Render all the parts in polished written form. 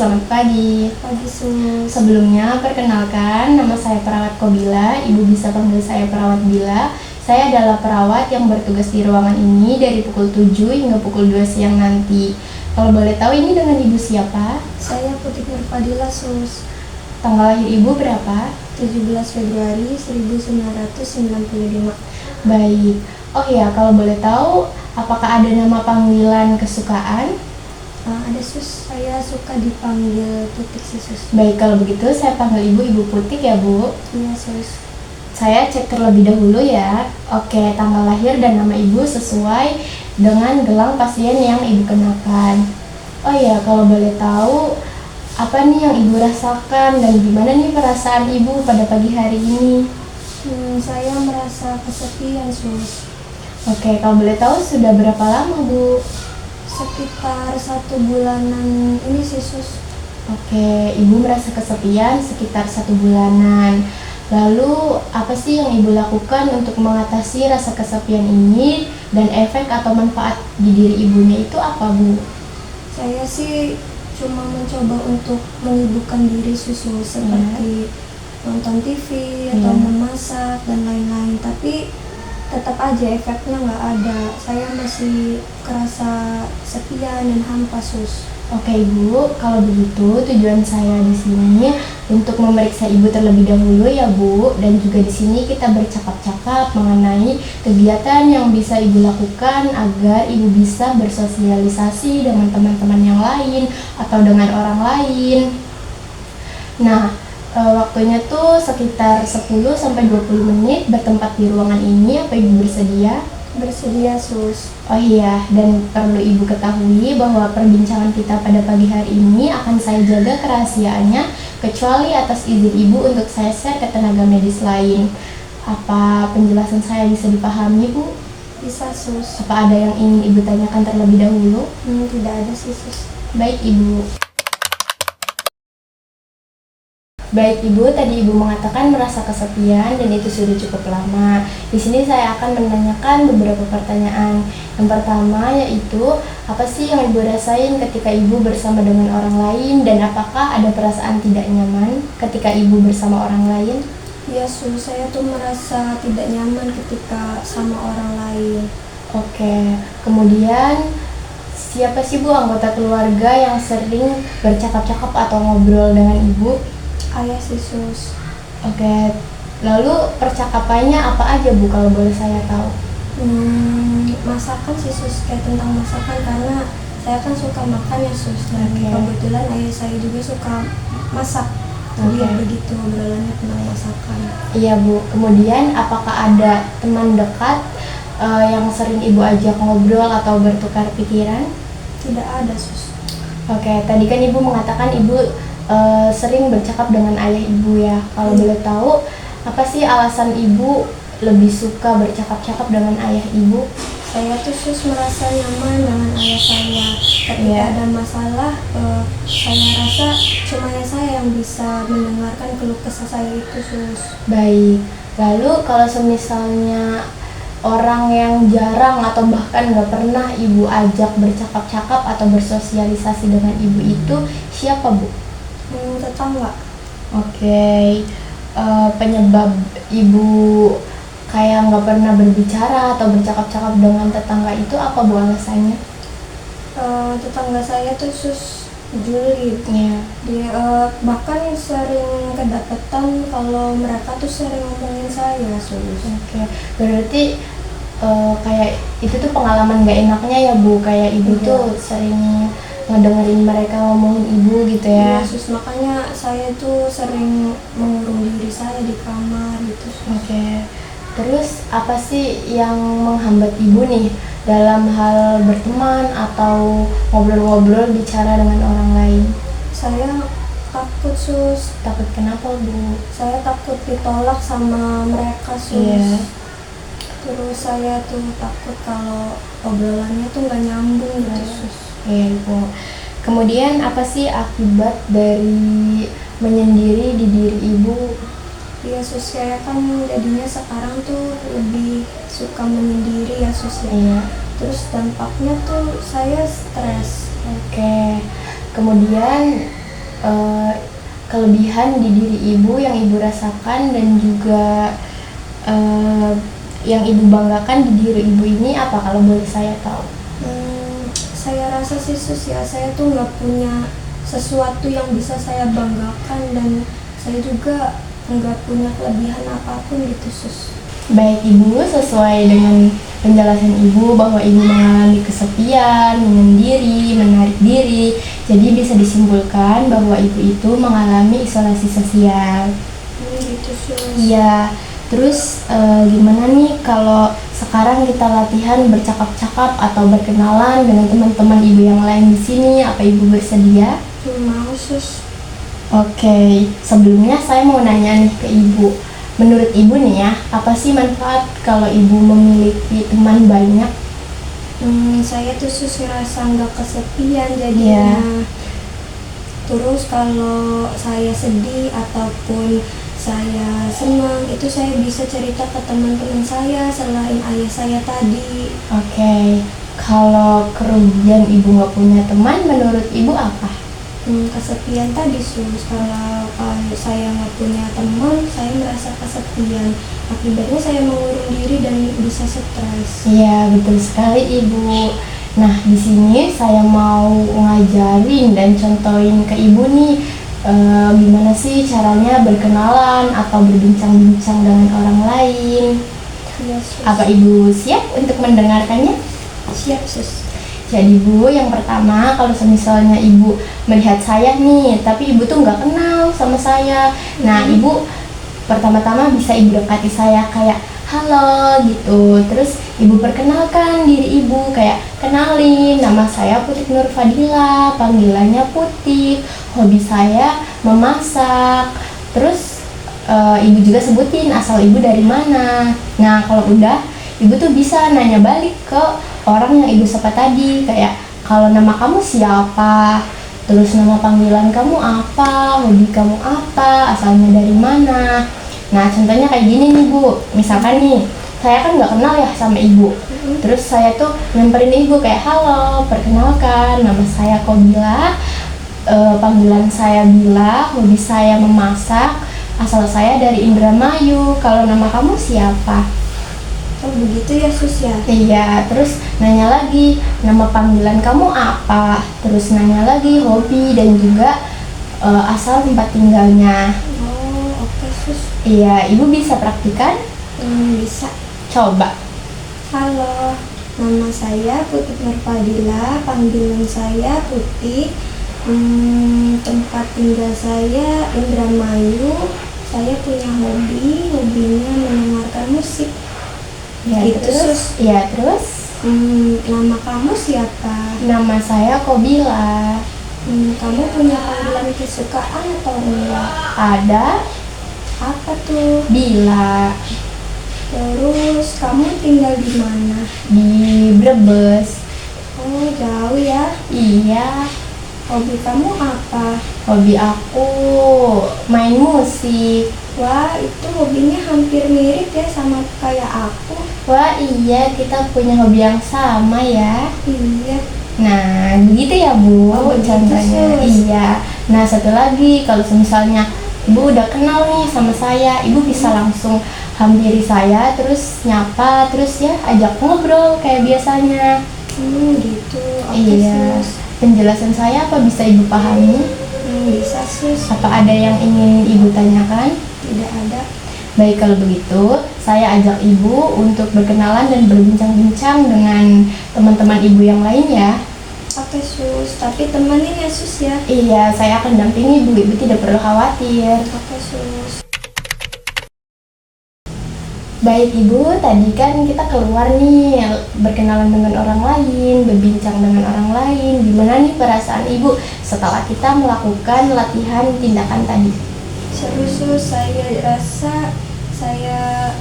selamat pagi. Pagi Sus. Sebelumnya, perkenalkan, nama saya Perawat Kobila. Ibu bisa panggil saya Perawat Bila. Saya adalah perawat yang bertugas di ruangan ini dari pukul 7 hingga pukul 2 siang nanti. Kalau boleh tahu ini dengan ibu siapa? Saya Putih Nur Fadila Sus. Tanggal lahir ibu berapa? 17 Februari 1995. Baik. Oh ya, kalau boleh tahu, apakah ada nama panggilan kesukaan? Ada Sus, saya suka dipanggil Putik sih Sus. Baik, kalau begitu saya panggil ibu Putik ya Bu. Iya Sus. Saya cek terlebih dahulu ya. Oke, tanggal lahir dan nama ibu sesuai dengan gelang pasien yang ibu kenakan. Oh ya, kalau boleh tahu, apa nih yang ibu rasakan dan gimana nih perasaan ibu pada pagi hari ini? Saya merasa kesepian Sus. Oke, kalau boleh tahu sudah berapa lama Bu? Sekitar 1 bulanan ini sih Sus. Oke, ibu merasa kesepian sekitar 1 bulanan. Lalu, apa sih yang ibu lakukan untuk mengatasi rasa kesepian ini dan efek atau manfaat di diri ibunya itu apa Bu? Saya sih cuma mencoba untuk menyibukkan diri Sus, seperti nonton TV atau memasak dan lain-lain, tapi tetap aja efeknya nggak ada. Saya masih kerasa sepian dan hampa Sus. Oke Ibu, kalau begitu tujuan saya di sini untuk memeriksa Ibu terlebih dahulu ya Bu, dan juga di sini kita bercakap-cakap mengenai kegiatan yang bisa Ibu lakukan agar Ibu bisa bersosialisasi dengan teman-teman yang lain atau dengan orang lain. Nah, waktunya tuh sekitar 10-20 menit bertempat di ruangan ini. Apa Ibu bersedia? Bersedia Sus. Oh iya, dan perlu Ibu ketahui bahwa perbincangan kita pada pagi hari ini akan saya jaga kerahasiaannya kecuali atas izin Ibu untuk saya share ke tenaga medis lain. Apa penjelasan saya bisa dipahami Bu? Bisa Sus. Apa ada yang ingin Ibu tanyakan terlebih dahulu? Tidak ada sih Sus. Baik Ibu. Baik Ibu, tadi Ibu mengatakan merasa kesepian dan itu sudah cukup lama. Di sini saya akan menanyakan beberapa pertanyaan. Yang pertama yaitu, apa sih yang Ibu rasain ketika Ibu bersama dengan orang lain dan apakah ada perasaan tidak nyaman ketika Ibu bersama orang lain? Ya Sus, saya tuh merasa tidak nyaman ketika sama orang lain. Oke, kemudian siapa sih Bu anggota keluarga yang sering bercakap-cakap atau ngobrol dengan Ibu? Ayah sih Sus. Oke, lalu percakapannya apa aja Bu kalau boleh saya tahu? Masakan sih Sus, kayak tentang masakan karena saya kan suka makan ya Sus. Dan kebetulan ayah saya juga suka masak. Jadi begitu obrolannya tentang masakan. Iya Bu, kemudian apakah ada teman dekat yang sering Ibu ajak ngobrol atau bertukar pikiran? Tidak ada Sus. Oke, tadi kan Ibu mengatakan Ibu sering bercakap dengan ayah Ibu ya. Kalau boleh tahu, apa sih alasan Ibu lebih suka bercakap-cakap dengan ayah Ibu? Saya tuh Sus merasa nyaman dengan ayah saya. Ketika ada masalah, saya rasa cuma saya yang bisa mendengarkan keluh kesah saya itu Sus. Baik, lalu kalau semisalnya orang yang jarang atau bahkan nggak pernah Ibu ajak bercakap-cakap atau bersosialisasi dengan Ibu itu siapa Bu? Tetangga. Oke, penyebab Ibu kayak nggak pernah berbicara atau bercakap-cakap dengan tetangga itu apa Bu alasannya? Tetangga saya tuh Sus julid. Dia bahkan sering kedapatan kalau mereka tuh sering ngomongin saya Sus. Oke, berarti kayak itu tuh pengalaman nggak enaknya ya Bu, kayak Ibu tuh sering ngedengerin mereka ngomongin Ibu gitu ya? Iya Sus, makanya saya tuh sering mengurung diri saya di kamar gitu Sus. Oke, terus apa sih yang menghambat Ibu nih dalam hal berteman atau ngobrol-ngobrol bicara dengan orang lain? Saya takut Sus. Takut kenapa Bu? Saya takut ditolak sama mereka Sus. Terus saya tuh takut kalau obrolannya tuh nggak nyambung gitu Sus. Iya Ibu. Kemudian apa sih akibat dari menyendiri di diri Ibu? Iya Sus, saya kan jadinya sekarang tuh lebih suka menyendiri ya Sus ya. Terus dampaknya tuh saya stres. Oke. Kemudian eh, kelebihan di diri ibu yang ibu rasakan dan juga eh, yang ibu banggakan di diri ibu ini apa kalau boleh saya tahu? Saya rasa sih Sus ya, saya tuh nggak punya sesuatu yang bisa saya banggakan dan saya juga nggak punya kelebihan apapun gitu Sus. Baik ibu, sesuai dengan penjelasan ibu bahwa ibu mengalami kesepian, menyendiri, menarik diri, jadi bisa disimpulkan bahwa ibu itu mengalami isolasi sosial. Gitu Sus. Iya, terus gimana nih kalau sekarang kita latihan bercakap-cakap atau berkenalan dengan teman-teman ibu yang lain di sini? Apa ibu bersedia? Mau Sus. Oke, sebelumnya saya mau nanya nih ke ibu. Menurut ibu nih ya, apa sih manfaat kalau ibu memiliki teman banyak? Saya tuh Sus rasa nggak kesepian jadinya. Terus kalau saya sedih ataupun saya senang, itu saya bisa cerita ke teman-teman saya selain ayah saya tadi. Oke, kalau kerugian ibu nggak punya teman, menurut ibu apa? Kesepian tadi Sus, kalau saya nggak punya teman, saya merasa kesepian. Akibatnya saya mengurung diri dan bisa stres. Iya, betul sekali ibu. Nah, di sini saya mau ngajarin dan contohin ke ibu nih gimana sih caranya berkenalan atau berbincang-bincang dengan orang lain. Iya Sus. Apa ibu siap untuk mendengarkannya? Siap Sus. Jadi Bu, yang pertama kalau misalnya Ibu melihat saya nih, tapi Ibu tuh nggak kenal sama saya. Nah, Ibu pertama-tama bisa Ibu dekati saya kayak halo gitu. Terus Ibu perkenalkan diri Ibu kayak kenalin nama saya Putih Nur Fadila, panggilannya Putih. Hobi saya memasak. Terus Ibu juga sebutin asal Ibu dari mana. Nah, kalau udah Ibu tuh bisa nanya balik ke orang yang ibu sapa tadi, kayak kalau nama kamu siapa, terus nama panggilan kamu apa, hobi kamu apa, asalnya dari mana. Nah, contohnya kayak gini nih Bu, misalkan nih saya kan nggak kenal ya sama ibu, terus saya tuh nyamperin ibu kayak halo, perkenalkan nama saya Kobila, panggilan saya Bila, hobi saya memasak, asal saya dari Indramayu, kalau nama kamu siapa? Oh begitu ya Sus ya? Iya, terus nanya lagi nama panggilan kamu apa, terus nanya lagi hobi dan juga asal tempat tinggalnya. Oh oke Sus. Iya, ibu bisa praktikan? Bisa. Coba. Halo, nama saya Putih Nur Fadila, panggilan saya Putih. Tempat tinggal saya Indramayu. Saya punya hobinya mendengarkan musik. Ya, Gitu, terus? Sus. Iya, terus? Nama kamu siapa? Nama saya Kobila. Kamu punya panggilan kesukaan atau enggak? Ada? Apa tuh? Bila. Terus kamu tinggal di mana? Di Brebes. Oh jauh ya. Iya. Hobi kamu apa? Hobi aku main musik. Wah itu hobinya hampir mirip ya sama kayak aku. Wah iya, kita punya hobi yang sama ya. Iya. Nah, begitu ya Bu, Oh, begitu, contohnya. Sus. Iya. Nah, satu lagi, kalau misalnya Ibu udah kenal nih sama saya, Ibu bisa langsung hampiri saya, terus nyapa, terus ya ajak ngobrol kayak biasanya. Gitu. Oke Iya. Sus. Penjelasan saya apa bisa Ibu pahami? Bisa Sus. Apa ada yang ingin Ibu tanyakan? Tidak ada. Baik, kalau begitu, saya ajak Ibu untuk berkenalan dan berbincang-bincang dengan teman-teman Ibu yang lain ya. Oke Sus. Tapi temenin ya Sus ya. Iya, saya akan dampingi Ibu, Ibu tidak perlu khawatir. Oke Sus. Baik Ibu, tadi kan kita keluar nih, berkenalan dengan orang lain, berbincang dengan orang lain. Gimana nih perasaan Ibu setelah kita melakukan latihan tindakan tadi? Seru Sus. Saya rasa saya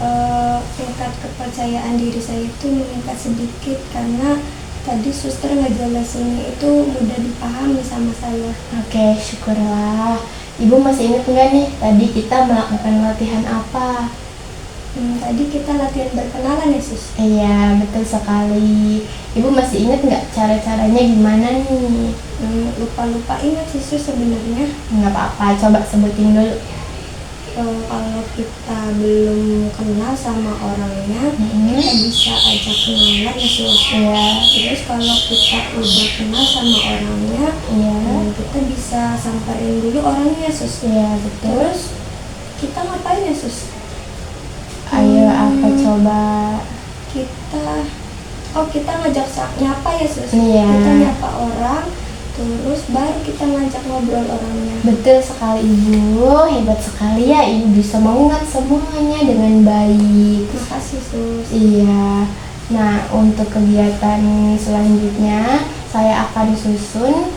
tingkat kepercayaan diri saya itu meningkat sedikit karena tadi suster ngejelasinnya itu mudah dipahami sama saya. Oke, syukurlah. Ibu masih ingat nggak nih tadi kita melakukan latihan apa? Tadi kita latihan berkenalan ya sus? Iya, betul sekali. Ibu masih ingat nggak cara-caranya gimana nih? Lupa-lupa ingat sih sus sebenarnya. Nggak apa-apa, coba sebutin dulu. Kalau kita belum kenal sama orangnya, kita bisa ajak kenalan ya sus. Iya. Terus kalau kita udah kenal sama orangnya, Iya. kita bisa samperin dulu orangnya sus. Iya, betul. Terus kita ngapain ya sus? Ayo, apa coba? Kita ngajak nyapa ya sus. Iya. Kita nyapa orang, terus baru kita ngajak ngobrol orangnya. Betul sekali Ibu, hebat sekali ya Ibu bisa mengingat semuanya dengan baik. Makasih sus. Iya. Nah, untuk kegiatan selanjutnya saya akan susun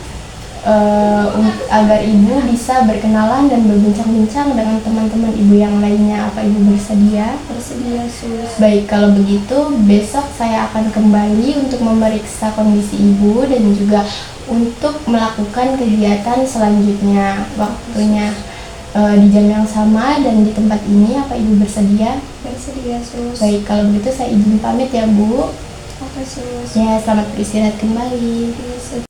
agar Ibu bisa berkenalan dan berbincang-bincang dengan teman-teman Ibu yang lainnya. Apa Ibu bersedia? Bersedia sus. Baik, kalau begitu besok saya akan kembali untuk memeriksa kondisi Ibu dan juga untuk melakukan kegiatan selanjutnya. Waktunya di jam yang sama dan di tempat ini. Apa Ibu bersedia? Bersedia sus. Baik, kalau begitu saya izin pamit ya Bu. Oke sus. Ya, selamat beristirahat kembali. Iya, sus.